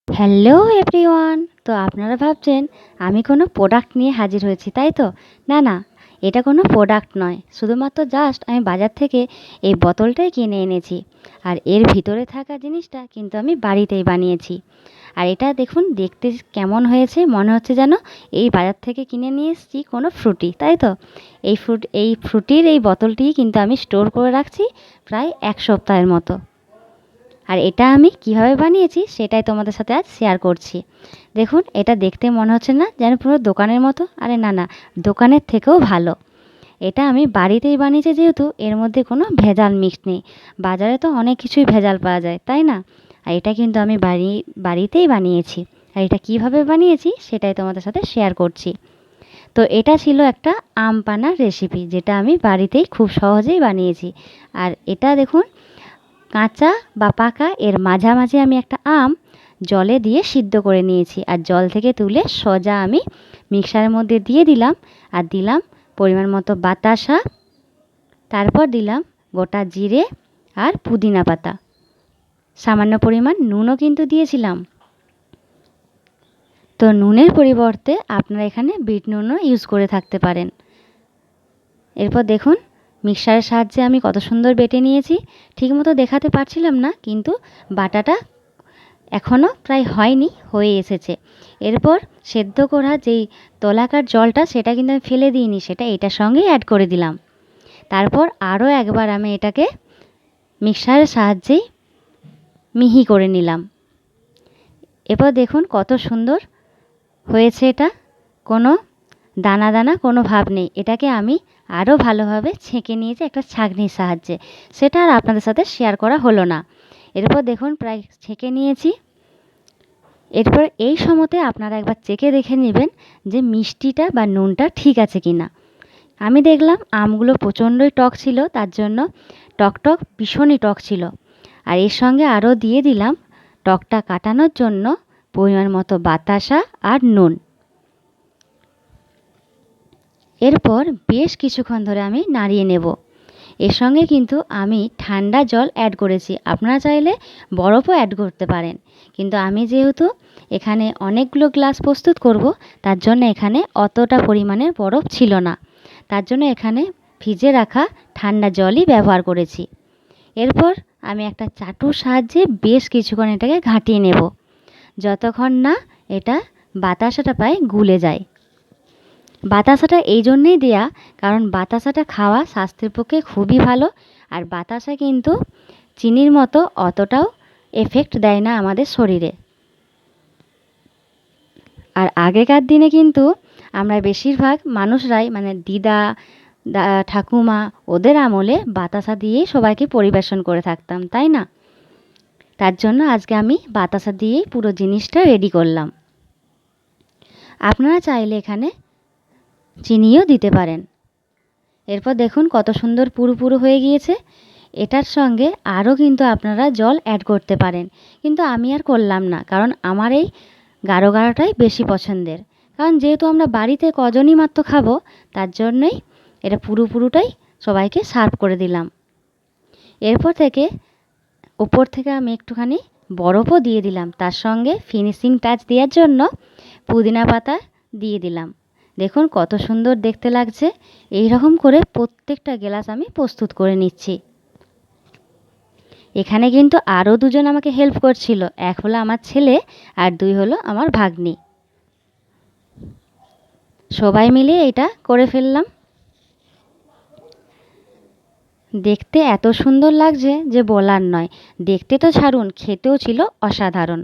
Hello everyone. তো আপনারা ভাবছেন আমি কোনো প্রোডাক্ট নিয়ে হাজির হয়েছি, তাই তো? না না, এটা কোনো প্রোডাক্ট নয়, শুধুমাত্র জাস্ট আমি বাজার থেকে এই বোতলটাই কিনে এনেছি। আর এর ভিতরে থাকা জিনিসটা কিন্তু আমি বাড়িতেই বানিয়েছি। আর এটা দেখুন দেখতে কেমন হয়েছে, মনে হচ্ছে যেন এই বাজার থেকে কিনে নিয়ে এসেছি কোনো ফ্রুটি, তাই তো? এই ফ্রুটির এই বোতলটি কিন্তু আমি স্টোর করে রাখছি প্রায় 1 সপ্তাহের মতো। আর এটা আমি কিভাবে বানিয়েছি সেটাই তোমাদের সাথে আজ শেয়ার করছি। দেখুন, এটা দেখতে মনে হচ্ছে না যেন পুরো দোকানের মতো? আরে না না, দোকানের থেকেও ভালো। এটা আমি বাড়িতেই বানিয়েছি, যেহেতু এর মধ্যে কোনো ভেজাল মিক্স নেই। বাজারে তো অনেক কিছুই ভেজাল পাওয়া যায়, তাই না? আর এটা কিন্তু আমি বাড়িতেই বানিয়েছি। আর এটা কিভাবে বানিয়েছি সেটাই তোমাদের সাথে শেয়ার করছি। তো এটা ছিল একটা আম পানার রেসিপি, যেটা আমি বাড়িতেই খুব সহজেই বানিয়েছি। আর এটা দেখুন, কাঁচা বা পাকা এর মাঝামাঝি আমি একটা আম জলে দিয়ে সিদ্ধ করে নিয়েছি। আর জল থেকে তুলে সোজা আমি মিক্সারের মধ্যে দিয়ে দিলাম। আর দিলাম পরিমাণ মতো বাতাসা, তারপর দিলাম গোটা জিরে আর পুদিনা পাতা, সামান্য পরিমাণ নুনও কিন্তু দিয়েছিলাম। তো নুনের পরিবর্তে আপনারা এখানে বিট নুনও ইউজ করে থাকতে পারেন। এরপর দেখুন, মিক্সারের সাহায্যে আমি কত সুন্দর বেটে নিয়েছি। ঠিকমতো দেখাতে পারছিলাম না, কিন্তু বাটাটা এখনও প্রায় হয়নি, হয়ে এসেছে। এরপর সেদ্ধ করা যেই তলাকার জলটা, সেটা কিন্তু আমি ফেলে দিইনি, সেটা এটার সঙ্গেই অ্যাড করে দিলাম। তারপর আরও একবার আমি এটাকে মিক্সারের সাহায্যেই মিহি করে নিলাম। এরপর দেখুন কত সুন্দর হয়েছে এটা, কোনো দানা দানা কোনো ভাব নেই। এটাকে আমি আরও ভালোভাবে ছেঁকে নিয়েছি একটা ছাঁকনির সাহায্যে, সেটা আর আপনাদের সাথে শেয়ার করা হলো না। এরপর দেখুন প্রায় ছেঁকে নিয়েছি। এরপর এই সময়তে আপনারা একবার চেখে দেখে নেবেন যে মিষ্টিটা বা নুনটা ঠিক আছে কি না। আমি দেখলাম আমগুলো প্রচণ্ডই টক ছিল, তার জন্য টক ভীষণই টক ছিল। আর এর সঙ্গে আরও দিয়ে দিলাম টকটা কাটানোর জন্য পরিমাণ মতো বাতাসা আর নুন। এরপর বেশ কিছুক্ষণ ধরে আমি নাড়িয়ে নেব। এর সঙ্গে কিন্তু আমি ঠান্ডা জল অ্যাড করেছি, আপনারা চাইলে বরফও অ্যাড করতে পারেন। কিন্তু আমি যেহেতু এখানে অনেকগুলো গ্লাস প্রস্তুত করব, তার জন্য এখানে অতটা পরিমাণের বরফ ছিল না। তার জন্য এখানে ভিজে রাখা ঠান্ডা জলই ব্যবহার করেছি। এরপর আমি একটা চাটুর সাহায্যে বেশ কিছুক্ষণ এটাকে ঘাঁটিয়ে নেব, যতক্ষণ না এটা বাতাসাটা প্রায় গুলে যায়। বাতাসাটা এই জন্যেই দেয়া, কারণ বাতাসাটা খাওয়া স্বাস্থ্যের পক্ষে খুবই ভালো। আর বাতাসা কিন্তু চিনির মতো অতটাও এফেক্ট দেয় না আমাদের শরীরে। আর আগেকার দিনে কিন্তু আমরা বেশিরভাগ মানুষরাই, মানে দিদা ঠাকুমা, ওদের আমলে বাতাসা দিয়েই সবাইকে পরিবেশন করে থাকতাম, তাই না? তার জন্য আজকে আমি বাতাসা দিয়েই পুরো জিনিসটা রেডি করলাম। আপনারা চাইলে এখানে চিনিও দিতে পারেন। এরপর দেখুন কত সুন্দর পুরো পুরো হয়ে গিয়েছে। এটার সঙ্গে আরও কিন্তু আপনারা জল অ্যাড করতে পারেন, কিন্তু আমি আর করলাম না, কারণ আমার এই গাঢ় গাঢ়টাই বেশি পছন্দের। কারণ যেহেতু আমরা বাড়িতে কজনই মাত্র খাবো, তার জন্যই এটা পুরোটাই সবাইকে সার্ভ করে দিলাম। এরপর থেকে ওপর থেকে আমি একটুখানি বরফও দিয়ে দিলাম, তার সঙ্গে ফিনিশিং টাচ দেওয়ার জন্য পুদিনা পাতা দিয়ে দিলাম। দেখুন কত সুন্দর দেখতে লাগছে। এই রকম করে প্রত্যেকটা গ্লাস আমি প্রস্তুত করে নিচ্ছি। এখানে কিন্তু আরও দুজন আমাকে হেল্প করছিল, এক হলো আমার ছেলে আর দুই হলো আমার ভাগ্নি। সবাই মিলে এটা করে ফেললাম। দেখতে এত সুন্দর লাগছে যে বলার নয়, দেখতে তো ছাড়ুন, খেতেও ছিল অসাধারণ।